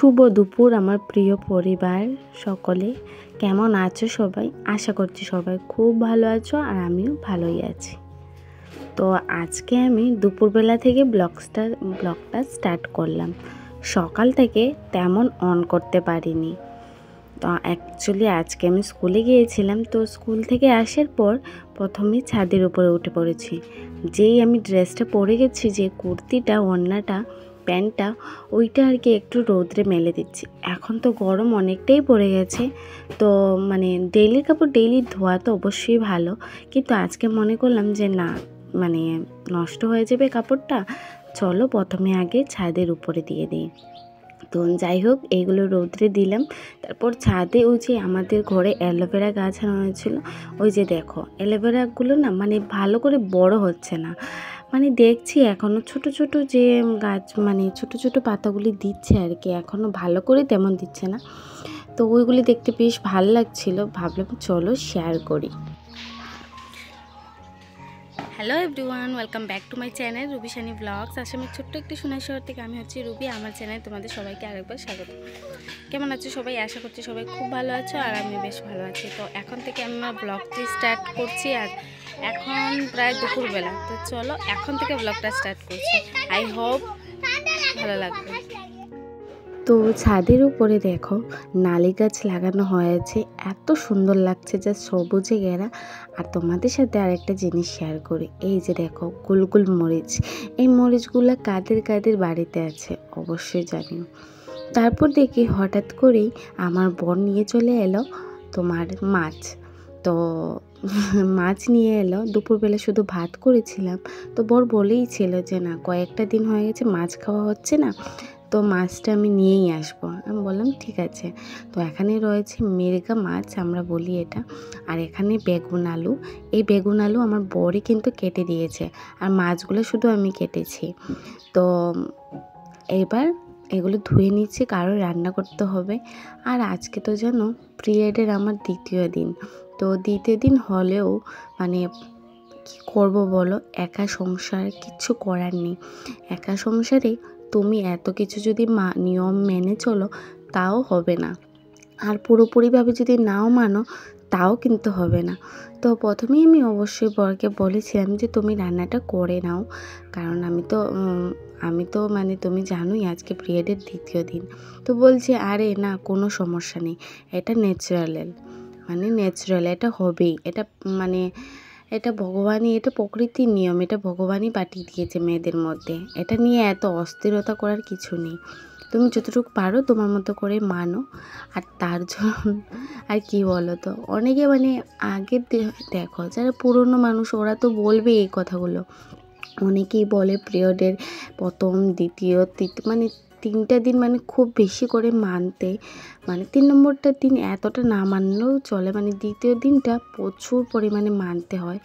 শুভ দুপুর আমার প্রিয় পরিবার সকলে, কেমন আছো সবাই? আশা করছি সবাই খুব ভালো আছো আর আমিও ভালোই আছি। তো আজকে আমি দুপুরবেলা থেকে ব্লগটা স্টার্ট করলাম। সকাল থেকে তেমন অন করতে পারিনি। তো অ্যাকচুয়ালি আজকে আমি স্কুলে গিয়েছিলাম, তো স্কুল থেকে আসার পর প্রথমেই ছাদের উপরে উঠে পড়েছি। যেই আমি ড্রেসটা পরে গেছি, যে কুর্তিটা, ওড়নাটা, প্যান্টটা, ওইটা আর কি একটু রৌদ্রে মেলে দিচ্ছি। এখন তো গরম অনেকটাই পড়ে গেছে, তো মানে ডেইলির কাপড় ডেইলি ধোয়া তো অবশ্যই ভালো, কিন্তু আজকে মনে করলাম যে না, মানে নষ্ট হয়ে যাবে কাপড়টা, চলো প্রথমে আগে ছাদের উপরে দিয়ে দিই। তো যাই হোক, এইগুলো রৌদ্রে দিলাম। তারপর ছাদে ওই যে আমাদের ঘরে অ্যালোভেরা গাছ আনা হয়েছিল, ওই যে দেখো অ্যালোভেরাগুলো না মানে ভালো করে বড় হচ্ছে না, মানে দেখছি এখনও ছোট ছোট যে গাছ, মানে ছোট ছোট পাতাগুলি দিচ্ছে আর কি, এখনও ভালো করে তেমন দিচ্ছে না। তো ওইগুলি দেখতে বেশ ভালো লাগছিল, ভাবলাম চলো শেয়ার করি। Hello everyone, welcome back to my channel Ruby Sunny blogs. আসামের ছোট্ট একটি সোনার শহর থেকে আমি হচ্ছি রুবি। আমার চ্যানেল তোমাদের সবাইকে আরেকবার স্বাগত। কেমন আছো সবাই? আশা করছি সবাই খুব ভালো আছো আর আমি বেশ ভালো আছি। তো এখন থেকে আমি আমার ব্লগটি স্টার্ট করছি, আর এখন প্রায় দুপুরবেলা। তো চলো এখন থেকে ব্লগটা স্টার্ট করছি। আই হোপ ভালো লাগবে। তো ছাদের উপরে দেখো নালি গাছ লাগানো হয়েছে, এত সুন্দর লাগছে, যা সবুজে ঘেরা। আর তোমাদের সাথে আরেকটা জিনিস শেয়ার করি, এই যে দেখো গুলগুল মরিচ। এই মরিচগুলো কাদের কাদের বাড়িতে আছে অবশ্যই জানিও। তারপর দেখি হঠাৎ করেই আমার বোন নিয়ে চলে এলো তোমার মাছ। তো মাছ নিয়ে এলো, দুপুরবেলা শুধু ভাত করেছিলাম, তো বর বলেই ছিল যে না, কয়েকটা দিন হয়ে গেছে মাছ খাওয়া হচ্ছে না, তো মাছটা আমি নিয়েই আসবো। আমি বললাম ঠিক আছে। তো এখানে রয়েছে মির্গা মাছ আমরা বলি এটা, আর এখানে বেগুন আলু। এই বেগুন আলু আমার বরই কিন্তু কেটে দিয়েছে, আর মাছগুলো শুধু আমি কেটেছি। তো এবার এগুলো ধুয়ে নিচ্ছি, কারো রান্না করতে হবে। আর আজকে তো জানো পিরিয়ডের আমার দ্বিতীয় দিন। তো দ্বিতীয় দিন হলেও মানে কী করবো বলো, একা সংসার, কিচ্ছু করার নেই। একা সংসারে তুমি এত কিছু যদি নিয়ম মেনে চলো তাও হবে না, আর পুরোপুরিভাবে যদি নাও মানো তাও কিন্তু হবে না। তো প্রথমেই আমি অবশ্যই বরকে বলেছিলাম যে তুমি রান্নাটা করে নাও, কারণ আমি তো মানে তুমি জানোই আজকে পিরিয়ডের দ্বিতীয় দিন। তো বলছে আরে না, কোনো সমস্যা নেই, এটা ন্যাচারাল, এটা হবেই, এটা ভগবানই, এটা প্রকৃতির নিয়ম, এটা ভগবানই পাঠিয়ে দিয়েছে মেয়েদের মধ্যে। এটা নিয়ে এত অস্থিরতা করার কিছু নেই, তুমি যতটুকু পারো তোমার মতো করে মানো। আর তার জন্য আর কি বলো তো, অনেকে মানে আগে দেখো যারা পুরনো মানুষ ওরা তো বলবে এই কথাগুলো। অনেকেই বলে পিরিয়ডের প্রথম, দ্বিতীয়, তৃতীয়, মানে 3টা দিন মানে খুব বেশি করে মানতে, মানে 3 নম্বরটা দিন এতটা না মানলেও চলে, মানে দ্বিতীয় দিনটা প্রচুর পরিমাণে মানতে হয়।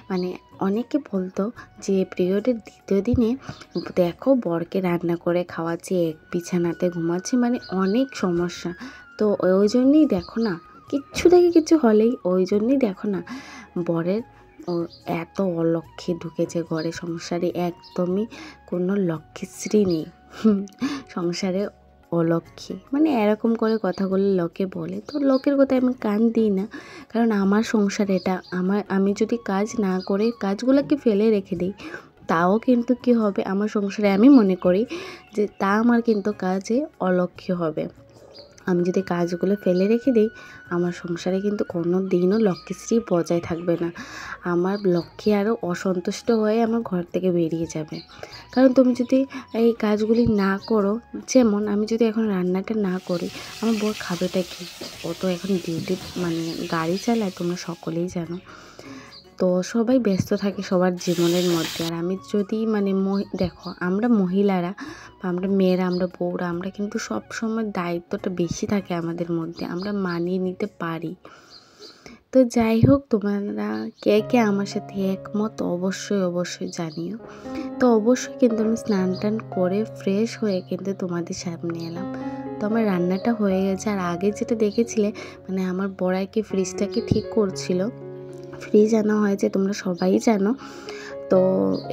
মানে অনেকে বলতো যে পিরিয়ডের দ্বিতীয় দিনে দেখো বরকে রান্না করে খাওয়াচ্ছে, এক বিছানাতে ঘুমাচ্ছে, মানে অনেক সমস্যা। তো ওই জন্যই দেখো না, কিচ্ছু থেকে কিছু হলেই ওই জন্যই দেখো না বরের এত অলক্ষ্যে ঢুকেছে ঘরে, সংসারে একদমই কোনো লক্ষ্মীশ্রী নেই। সংসারে অলক্ষ্মী, মানে এরকম করে কথাগুলো লোকে বলে, তো লোকের কথায় আমি কান দিই না, কারণ আমার সংসার এটা, আমি যদি কাজ না করে কাজগুলোকে ফেলে রেখে দিই তাও কিন্তু কি হবে, আমার সংসারে আমি মনে করি যে তা আমার কিন্তু কাজে অলক্ষ্য হবে। আমি যদি কাজগুলো ফেলে রেখে দিই আমার সংসারে কিন্তু কোনো দিনও লক্ষ্মীশ্রী বজায় থাকবে না, আমার লক্ষ্মী আরও অসন্তুষ্ট হয়ে আমার ঘর থেকে বেরিয়ে যাবে। কারণ তুমি যদি এই কাজগুলি না করো, যেমন আমি যদি এখন রান্নাটা না করি, আমার বর খাবেটা কি? ও তো এখন ডিউটি, মানে গাড়ি চালায়, তোমরা সকলেই জানো। তো সবাই ব্যস্ত থাকে সবার জীবনের মধ্যে, আর আমি যদি মানে দেখো আমরা মহিলারা বা আমরা মেয়েরা, আমরা বউরা, আমরা কিন্তু সব সময় দায়িত্বটা বেশি থাকে আমাদের মধ্যে, আমরা মানিয়ে নিতে পারি। তো যাই হোক, তোমরা কে কে আমার সাথে একমত অবশ্যই জানিও। তো অবশ্যই কিন্তু আমি স্নান টান করে ফ্রেশ হয়ে কিন্তু তোমাদের সামনে এলাম। তো আমার রান্নাটা হয়ে গেছে, আর আগে যেটা দেখেছিলে মানে আমার বড়াই কি ফ্রিজটাকে ঠিক করছিল, ফ্রিজ আনা হয়েছে তোমরা সবাই জানো। তো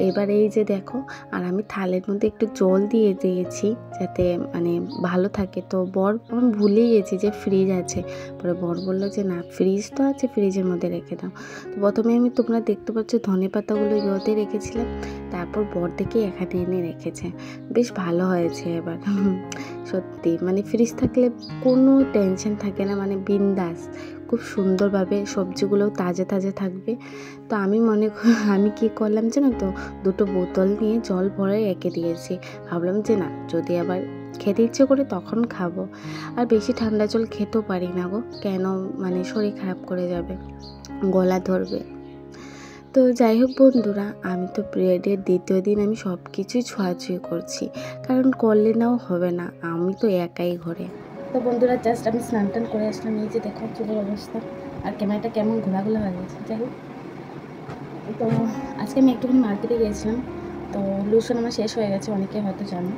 এবার এই যে দেখো, আর আমি থালের মধ্যে একটু জল দিয়ে দিয়েছি যাতে মানে ভালো থাকে। তো বর, আমি ভুলেই গেছি যে ফ্রিজ আছে, পরে বর বললো যে না ফ্রিজ তো আছে, ফ্রিজের মধ্যে রেখে দাও। তো প্রথমে তোমরা দেখতে পাচ্ছ ধনে পাতাগুলো ইয়েতে রেখেছিলাম, তারপর বর দেখে এখানে এনে রেখেছে। বেশ ভালো হয়েছে এবার সত্যি, মানে ফ্রিজ থাকলে কোনো টেনশন থাকে না, মানে বিন্দাস খুব সুন্দরভাবে সবজিগুলোও তাজা তাজা থাকবে। তো আমি কি করলাম জানো তো, দুটো বোতল নিয়ে জল ভরে রেখে দিয়েছি। ভাবলাম যে না যদি আবার খেতে ইচ্ছে করে তখন খাবো, আর বেশি ঠান্ডা জল খেতেও পারি না গো, কেন মানে শরীর খারাপ করে যাবে, গলা ধরবে। তো যাই হোক বন্ধুরা, আমি তো পিরিয়ডের দ্বিতীয় দিন আমি সব কিছুই ছোঁয়াছুঁয়ি করছি, কারণ করলে নাও হবে না, আমি তো একাই ঘরে। তো বন্ধুরা জাস্ট আমি স্নান টান করে আসলাম, এই যে দেখো চুলের অবস্থা, আর ক্যামেরাটা কেমন ঘোলাঘোলা হয়ে গেছে। যাই হোক, তো আজকে আমি একটুখানি মার্কেটে গিয়েছিলাম, তো লোশন আমার শেষ হয়ে গেছে, অনেকে হয়তো জানো।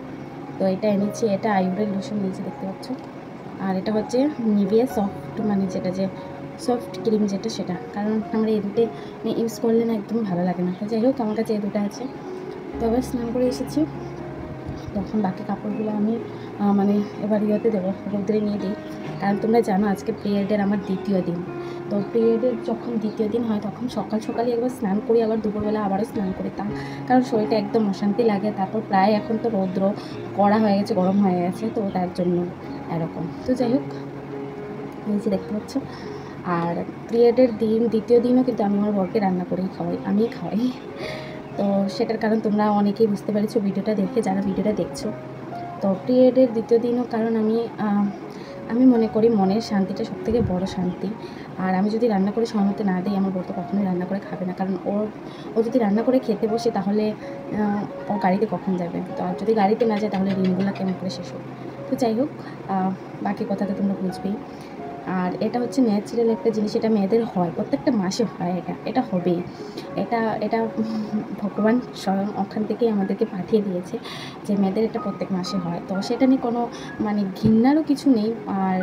তো এটা এনেছি, এটা আইব্রোর লোশন নিয়েছি দেখতে পাচ্ছ, আর এটা হচ্ছে নিভিয়া সফট, মানে যেটা যে সফট ক্রিম যেটা সেটা, কারণ আমার এই দুটো ইউজ করলে না একদম ভালো লাগে না। তো যাই হোক, আমার কাছে এই দুটো আছে। তো এবার স্নান করে এসেছি, তখন বাকি কাপড়গুলো আমি মানে এবার ইয়েতে দেবো, রোদ্রে নিয়ে দিই। কারণ তোমরা জানো আজকে পিরিয়ডের আমার দ্বিতীয় দিন। তো পিরিয়ডের যখন দ্বিতীয় দিন হয় তখন সকাল সকালই একবার স্নান করি, আবার দুপুরবেলা আবারও স্নান করি, কারণ শরীরটা একদম অশান্তি লাগে। তারপর প্রায় এখন তো রৌদ্র কড়া হয়ে গেছে, গরম হয়ে গেছে, তো তার জন্য এরকম। তো যাই হোক, এই যে দেখতে পাচ্ছ, আর পিরিয়ডের দিন দ্বিতীয় দিনও কিন্তু আমি আমার বরকে রান্না করেই খাওয়াই, আমিই খাওয়াই। তো সেটার কারণ তোমরা অনেকেই বুঝতে পেরেছো ভিডিওটা দেখে, যারা ভিডিওটা দেখছো। তো পিরিয়ডের দ্বিতীয় দিনও কারণ আমি মনে করি মনের শান্তিটা সবথেকে বড় শান্তি। আর আমি যদি রান্না করে সময় মতো না দিই, আমার বর তো কখনোই রান্না করে খাবে না, কারণ ও যদি রান্না করে খেতে বসে তাহলে ও গাড়িতে কখন যাবে। তো আর যদি গাড়িতে না যায় তাহলে ঋণগুলো কেমন করে শেষ হবে। তো যাই হোক, বাকি কথা তো তোমরা বুঝবেই। আর এটা হচ্ছে ন্যাচারাল একটা জিনিস, এটা মেয়েদের হয়, প্রত্যেকটা মাসে হয়, এটা হবেই। এটা ভগবান স্বয়ং ওখান থেকেই আমাদেরকে পাঠিয়ে দিয়েছে যে মেয়েদের এটা প্রত্যেক মাসে হয়। তো সেটা নিয়ে কোনো মানে ঘৃণারও কিছু নেই, আর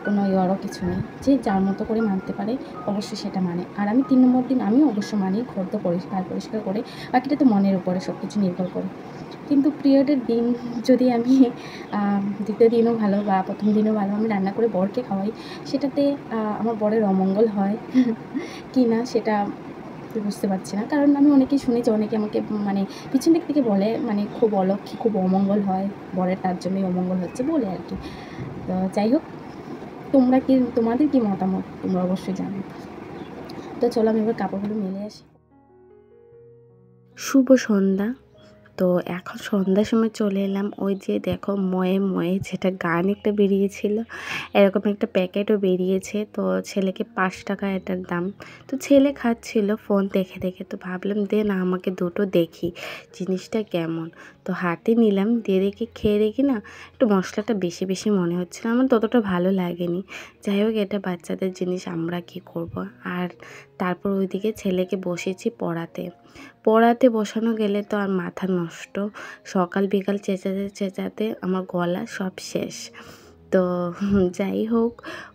কোনো ইয়েরও কিছু নেই, যে যার মতো করে মানতে পারে অবশ্যই সেটা মানে। আর আমি 3 নম্বর দিন আমিও অবশ্য মানি, ঘর তো পরিষ্কার করে, বাকিটা তো মনের উপরে সব কিছু নির্ভর করে। কিন্তু পিরিয়ডের দিন যদি আমি দ্বিতীয় দিনও ভালো বা প্রথম দিনও ভালো আমি রান্না করে বরকে খাওয়াই, সেটাতে আমার বরের অমঙ্গল হয় কি না সেটা বুঝতে পারছি না। কারণ আমি অনেকেই শুনেছি, অনেকে আমাকে মানে পিছন দিক থেকে বলে, মানে খুব অলক্ষী, খুব অমঙ্গল হয় বরের, তার জন্যই অমঙ্গল হচ্ছে বলে আর কি। তো যাই হোক, তোমাদের কি মতামত তোমরা অবশ্যই জানো। তো চলো আমি এবার কাপড়গুলো মেলে আসি। শুভ সন্ধ্যা। তো এখন সন্ধ্যার সময় চলে এলাম, ওই যে দেখো ময়ে ময়ে যেটা গান একটা বেরিয়েছিল, এরকম একটা প্যাকেটও বেরিয়েছে। তো ছেলেকে 5 টাকা এটার দাম। তো ছেলে খাচ্ছিল ফোন দেখে দেখে, তো ভাবলাম দে না আমাকে দুটো দেখি জিনিসটা কেমন। তো হাতে নিলাম, দিয়ে দেখি খেয়ে দেখি না একটু মশলাটা বেশি বেশি মনে হচ্ছিল, আমার ততটা ভালো লাগেনি। যাই হোক, এটা বাচ্চাদের জিনিস, আমরা কি করব। আর তারপর ওইদিকে ছেলেকে বসেছি পড়াতে বসানো গেলে তো আর মাথা নষ্ট, সকাল বিকাল চেঁচাতে চেঁচাতে আমার গলা সব শেষ। তো যাই হোক,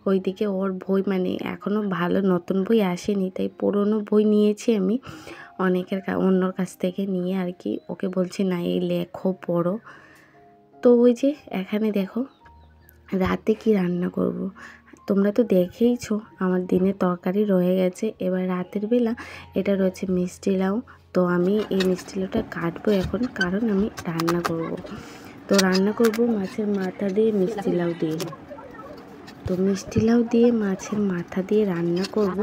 ওইদিকে ওর বই মানে এখনও ভালো নতুন বই আসেনি, তাই পুরনো বই নিয়েছি আমি অন্যর কাছ থেকে নিয়ে আর কি। ওকে বলছি না এই লেখো পড়ো। তো ওই যে এখানে দেখো রাতে কি রান্না করব। তোমরা তো দেখেইছো আমার দিনের তরকারি রয়ে গেছে, এবার রাতের বেলা এটা রয়েছে মিষ্টি লাউ। তো আমি এই মিষ্টি লাউটা কাটবো এখন, কারণ আমি রান্না করব। তো রান্না করব মাছের মাথা দিয়ে মিষ্টি লাউ দিয়ে। তো মিষ্টি লাউ দিয়ে মাছের মাথা দিয়ে রান্না করব,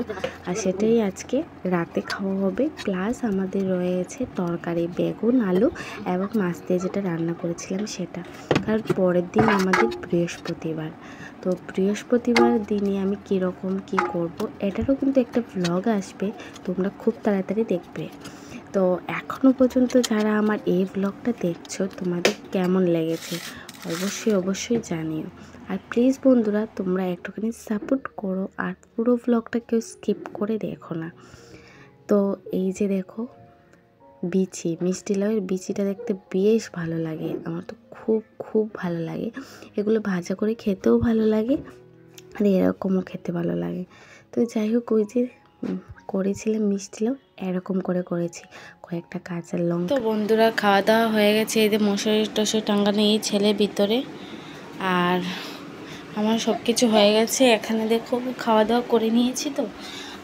আর সেটাই আজকে রাতে খাওয়া হবে। প্লাস আমাদের রয়েছে তরকারি, বেগুন আলু এবং মাছ দিয়ে যেটা রান্না করেছিলাম সেটা। কারণ পরের দিন আমাদের বৃহস্পতিবার। তো বৃহস্পতিবার দিনে আমি কীরকম কী করব এটারও কিন্তু একটা ভ্লগ আসবে, তোমরা খুব তাড়াতাড়ি দেখবে। তো এখনও পর্যন্ত যারা আমার এই ব্লগটা দেখছো, তোমাদের কেমন লেগেছে অবশ্যই জানিও। আর প্লিজ বন্ধুরা তোমরা একটুখানি সাপোর্ট করো, আর পুরো ব্লগটা কেউ স্কিপ করে দেখো না। তো এই যে দেখো মিষ্টি লাউয়ের বিচিটা দেখতে বেশ ভালো লাগে, আমার তো খুব ভালো লাগে। এগুলো ভাজা করে খেতেও ভালো লাগে, আর এরকমও খেতে ভালো লাগে। তো যাই হোক, ওই যে করেছিলাম মিষ্টি লাউ, এরকম করে করেছি, কয়েকটা কাঁচা লঙ্কা। তো বন্ধুরা খাওয়া দাওয়া হয়ে গেছে, এই যে মশারি টশারি টাঙ্গানো এই ছেলে ভিতরে, আর আমার সব কিছু হয়ে গেছে। এখানে দেখো খাওয়া দাওয়া করে নিয়েছি, তো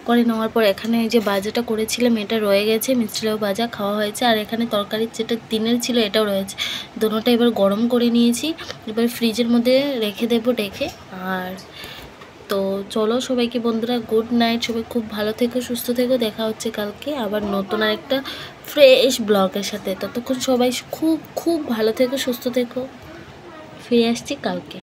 করে নেওয়ার পর এখানে এই যে বাজাটা করেছিলাম এটা রয়ে গেছে, মিষ্টিলাউ ভাজা খাওয়া হয়েছে, আর এখানে তরকারি যেটা দিনের ছিল এটাও রয়েছে, দুটোটা এবার গরম করে নিয়েছি, এবার ফ্রিজের মধ্যে রেখে দেবো ডেকে। আর তো চলো সবাইকে বন্ধুরা গুড নাইট, সবাই খুব ভালো থেকো, সুস্থ থেকো, দেখা হচ্ছে কালকে আবার নতুন আর একটা ফ্রেশ ব্লগের সাথে। ততক্ষণ সবাই খুব খুব ভালো থেকো, সুস্থ থেকো, ফিরে আসছি কালকে।